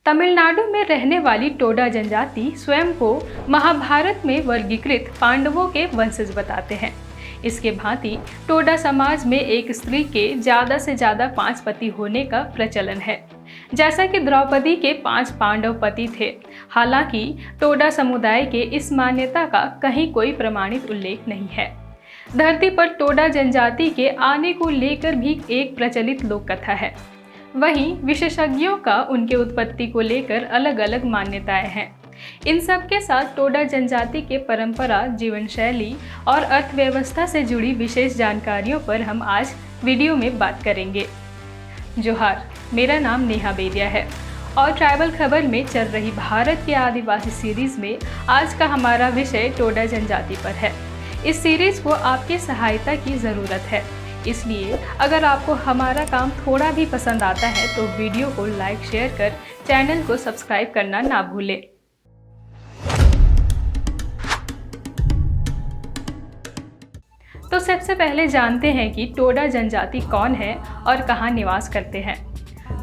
तमिलनाडु में रहने वाली टोडा जनजाति स्वयं को महाभारत में वर्गीकृत पांडवों के वंशज बताते हैं। इसके भांति टोडा समाज में एक स्त्री के ज़्यादा से ज़्यादा 5 पति होने का प्रचलन है, जैसा कि द्रौपदी के 5 पांडव पति थे। हालांकि टोडा समुदाय के इस मान्यता का कहीं कोई प्रमाणित उल्लेख नहीं है। धरती पर टोडा जनजाति के आने को लेकर भी एक प्रचलित लोक कथा है। वहीं विशेषज्ञों का उनके उत्पत्ति को लेकर अलग अलग मान्यताएं हैं। इन सब के साथ टोडा जनजाति के परंपरा, जीवन शैली और अर्थव्यवस्था से जुड़ी विशेष जानकारियों पर हम आज वीडियो में बात करेंगे। जोहार, मेरा नाम नेहा बेदिया है और ट्राइबल खबर में चल रही भारत के आदिवासी सीरीज में आज का हमारा विषय टोडा जनजाति पर है। इस सीरीज को आपकी सहायता की ज़रूरत है, इसलिए अगर आपको हमारा काम थोड़ा भी पसंद आता है तो वीडियो को लाइक शेयर कर चैनल को सब्सक्राइब करना ना भूलें। तो सबसे पहले जानते हैं कि टोडा जनजाति कौन है और कहाँ निवास करते हैं।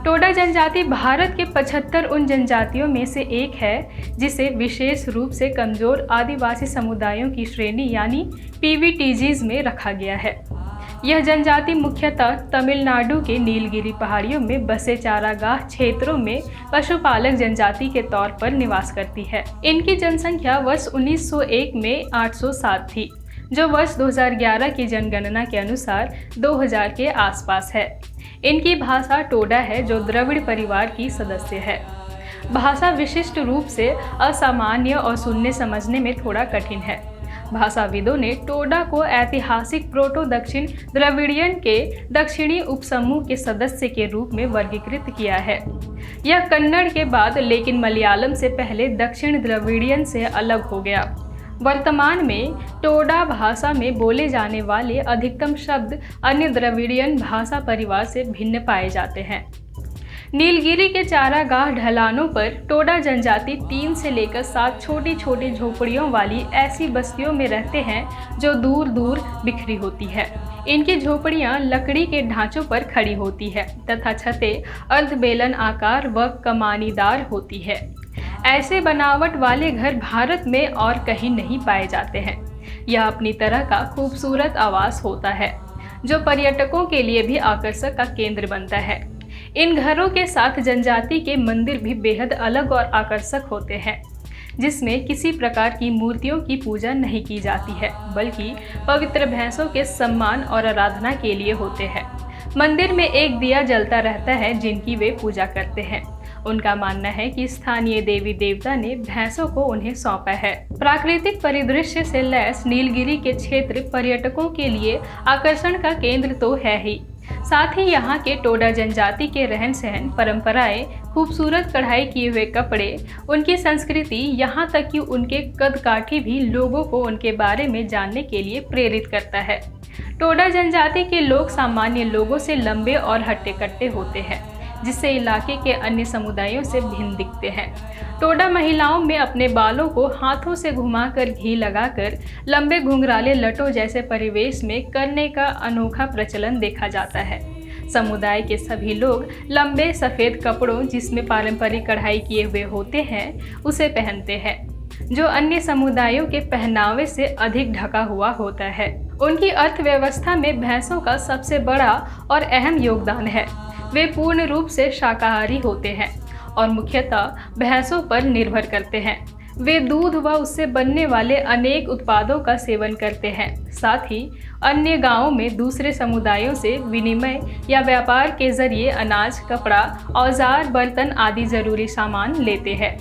टोडा जनजाति भारत के 75 उन जनजातियों में से एक है जिसे विशेष रूप से कमज़ोर आदिवासी समुदायों की श्रेणी यानी पीवीटीजीज में रखा गया है। यह जनजाति मुख्यतः तमिलनाडु के नीलगिरी पहाड़ियों में बसे चारागाह क्षेत्रों में पशुपालक जनजाति के तौर पर निवास करती है। इनकी जनसंख्या वर्ष 1901 में 807 थी, जो वर्ष 2011 की जनगणना के अनुसार 2000 के आसपास है। इनकी भाषा टोडा है, जो द्रविड़ परिवार की सदस्य है। भाषा विशिष्ट रूप से असामान्य और सुनने समझने में थोड़ा कठिन है। भाषाविदों ने टोडा को ऐतिहासिक प्रोटो दक्षिण द्रविडियन के दक्षिणी उपसमूह के सदस्य के रूप में वर्गीकृत किया है। यह कन्नड़ के बाद लेकिन मलयालम से पहले दक्षिण द्रविडियन से अलग हो गया। वर्तमान में टोडा भाषा में बोले जाने वाले अधिकतम शब्द अन्य द्रविडियन भाषा परिवार से भिन्न पाए जाते हैं। नीलगिरी के चारागाह ढलानों पर टोडा जनजाति 3 से लेकर 7 छोटी छोटी झोपड़ियों वाली ऐसी बस्तियों में रहते हैं जो दूर दूर बिखरी होती है। इनकी झोपड़ियां लकड़ी के ढांचों पर खड़ी होती है तथा छतें अर्धबेलन आकार व कमानीदार होती है। ऐसे बनावट वाले घर भारत में और कहीं नहीं पाए जाते हैं। यह अपनी तरह का खूबसूरत आवास होता है जो पर्यटकों के लिए भी आकर्षक का केंद्र बनता है। इन घरों के साथ जनजाति के मंदिर भी बेहद अलग और आकर्षक होते हैं, जिसमें किसी प्रकार की मूर्तियों की पूजा नहीं की जाती है, बल्कि पवित्र भैंसों के सम्मान और आराधना के लिए होते हैं। मंदिर में एक दिया जलता रहता है जिनकी वे पूजा करते हैं। उनका मानना है कि स्थानीय देवी देवता ने भैंसों को उन्हें सौंपा है। प्राकृतिक परिदृश्य से लैस नीलगिरी के क्षेत्र पर्यटकों के लिए आकर्षण का केंद्र तो है ही, साथ ही यहाँ के टोडा जनजाति के रहन सहन, परंपराएं, खूबसूरत कढ़ाई किए हुए कपड़े, उनकी संस्कृति, यहाँ तक कि उनके कदकाठी भी लोगों को उनके बारे में जानने के लिए प्रेरित करता है। टोडा जनजाति के लोग सामान्य लोगों से लंबे और हट्टे कट्टे होते हैं, जिससे इलाके के अन्य समुदायों से भिन्न दिखते हैं। टोडा महिलाओं में अपने बालों को हाथों से घुमाकर घी लगाकर लंबे घुंघराले लटों जैसे परिवेश में करने का अनोखा प्रचलन देखा जाता है। समुदाय के सभी लोग लंबे सफ़ेद कपड़ों जिसमें पारंपरिक कढ़ाई किए हुए होते हैं उसे पहनते हैं, जो अन्य समुदायों के पहनावे से अधिक ढका हुआ होता है। उनकी अर्थव्यवस्था में भैंसों का सबसे बड़ा और अहम योगदान है। वे पूर्ण रूप से शाकाहारी होते हैं और मुख्यतः भैंसों पर निर्भर करते हैं। वे दूध व उससे बनने वाले अनेक उत्पादों का सेवन करते हैं। साथ ही अन्य गांवों में दूसरे समुदायों से विनिमय या व्यापार के जरिए अनाज, कपड़ा, औजार, बर्तन आदि जरूरी सामान लेते हैं।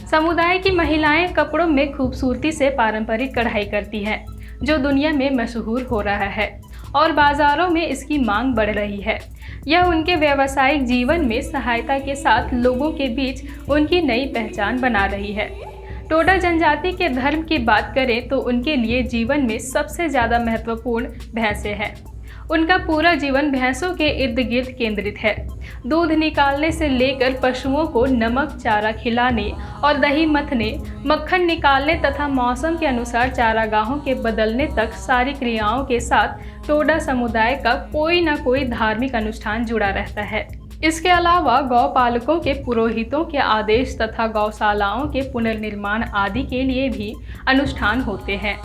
समुदाय की महिलाएं कपड़ों में खूबसूरती से पारंपरिक कढ़ाई करती हैं, जो दुनिया में मशहूर हो रहा है और बाज़ारों में इसकी मांग बढ़ रही है। यह उनके व्यावसायिक जीवन में सहायता के साथ लोगों के बीच उनकी नई पहचान बना रही है। टोडा जनजाति के धर्म की बात करें तो उनके लिए जीवन में सबसे ज़्यादा महत्वपूर्ण भैंसें हैं। उनका पूरा जीवन भैंसों के इर्द गिर्द केंद्रित है। दूध निकालने से लेकर पशुओं को नमक चारा खिलाने और दही मथने, मक्खन निकालने तथा मौसम के अनुसार चारागाहों के बदलने तक सारी क्रियाओं के साथ टोडा समुदाय का कोई न कोई धार्मिक अनुष्ठान जुड़ा रहता है। इसके अलावा गौपालकों के पुरोहितों के आदेश तथा गौशालाओं के पुनर्निर्माण आदि के लिए भी अनुष्ठान होते हैं।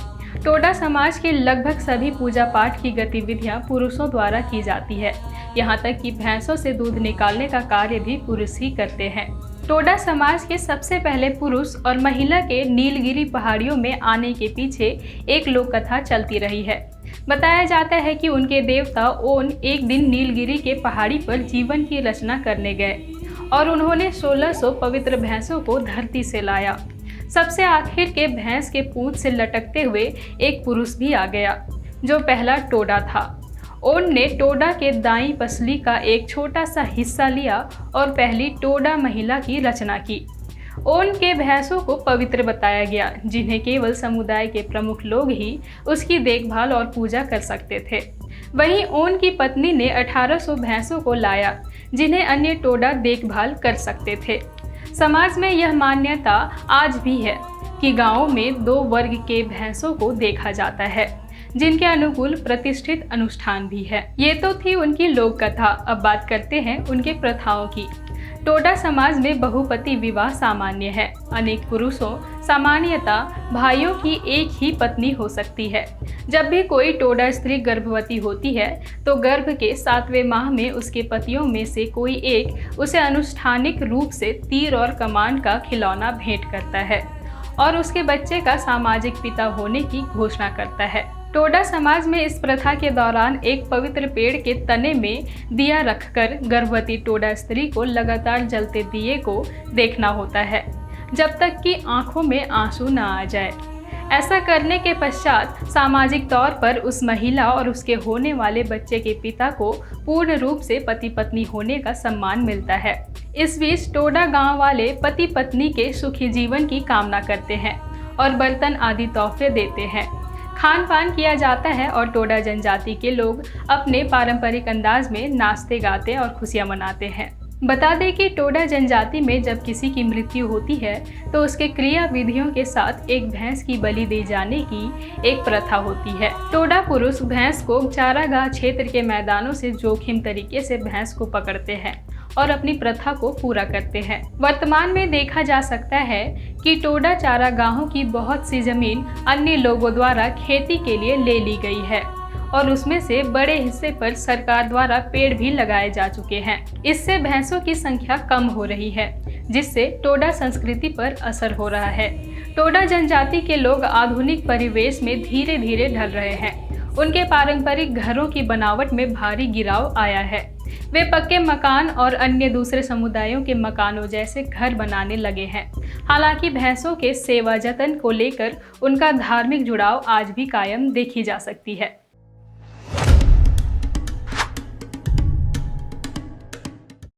टोडा समाज के लगभग सभी पूजा पाठ की गतिविधियां पुरुषों द्वारा की जाती है। यहाँ तक कि भैंसों से दूध निकालने का कार्य भी पुरुष ही करते हैं। टोडा समाज के सबसे पहले पुरुष और महिला के नीलगिरी पहाड़ियों में आने के पीछे एक लोक कथा चलती रही है। बताया जाता है कि उनके देवता ओन एक दिन नीलगिरी के पहाड़ी पर जीवन की रचना करने गए और उन्होंने 1600 पवित्र भैंसों को धरती से लाया। सबसे आखिर के भैंस के पूंछ से लटकते हुए एक पुरुष भी आ गया, जो पहला टोडा था। ओन ने टोडा के दाईं पसली का एक छोटा सा हिस्सा लिया और पहली टोडा महिला की रचना की। ओन के भैंसों को पवित्र बताया गया, जिन्हें केवल समुदाय के प्रमुख लोग ही उसकी देखभाल और पूजा कर सकते थे। वहीं ओन की पत्नी ने 1800 भैंसों को लाया, जिन्हें अन्य टोडा देखभाल कर सकते थे। समाज में यह मान्यता आज भी है कि गांवों में 2 वर्ग के भैंसों को देखा जाता है, जिनके अनुकूल प्रतिष्ठित अनुष्ठान भी है। ये तो थी उनकी लोक कथा। अब बात करते हैं उनके प्रथाओं की। टोडा समाज में बहुपति विवाह सामान्य है। अनेक पुरुषों, सामान्यतः भाइयों की एक ही पत्नी हो सकती है। जब भी कोई टोडा स्त्री गर्भवती होती है तो गर्भ के 7वें माह में उसके पतियों में से कोई एक उसे अनुष्ठानिक रूप से तीर और कमान का खिलौना भेंट करता है और उसके बच्चे का सामाजिक पिता होने की घोषणा करता है। टोडा समाज में इस प्रथा के दौरान एक पवित्र पेड़ के तने में दिया रखकर गर्भवती टोडा स्त्री को लगातार जलते दिए को देखना होता है, जब तक कि आंखों में आंसू न आ जाए। ऐसा करने के पश्चात सामाजिक तौर पर उस महिला और उसके होने वाले बच्चे के पिता को पूर्ण रूप से पति पत्नी होने का सम्मान मिलता है। इस बीच टोडा गांव वाले पति पत्नी के सुखी जीवन की कामना करते हैं और बर्तन आदि तोहफे देते हैं। खान पान किया जाता है और टोडा जनजाति के लोग अपने पारंपरिक अंदाज में नाचते गाते और खुशियां मनाते हैं। बता दें कि टोडा जनजाति में जब किसी की मृत्यु होती है तो उसके क्रिया विधियों के साथ एक भैंस की बलि दी जाने की एक प्रथा होती है। टोडा पुरुष भैंस को चारागाह क्षेत्र के मैदानों से जोखिम तरीके से भैंस को पकड़ते हैं और अपनी प्रथा को पूरा करते हैं। वर्तमान में देखा जा सकता है कि टोडा चारागाहों की बहुत सी जमीन अन्य लोगों द्वारा खेती के लिए ले ली गई है और उसमें से बड़े हिस्से पर सरकार द्वारा पेड़ भी लगाए जा चुके हैं। इससे भैंसों की संख्या कम हो रही है, जिससे टोडा संस्कृति पर असर हो रहा है। टोडा जनजाति के लोग आधुनिक परिवेश में धीरे धीरे ढल रहे हैं। उनके पारंपरिक घरों की बनावट में भारी गिराव आया है। वे पक्के मकान और अन्य दूसरे समुदायों के मकानों जैसे घर बनाने लगे हैं। हालांकि भैंसों के सेवा जतन को लेकर उनका धार्मिक जुड़ाव आज भी कायम देखी जा सकती है।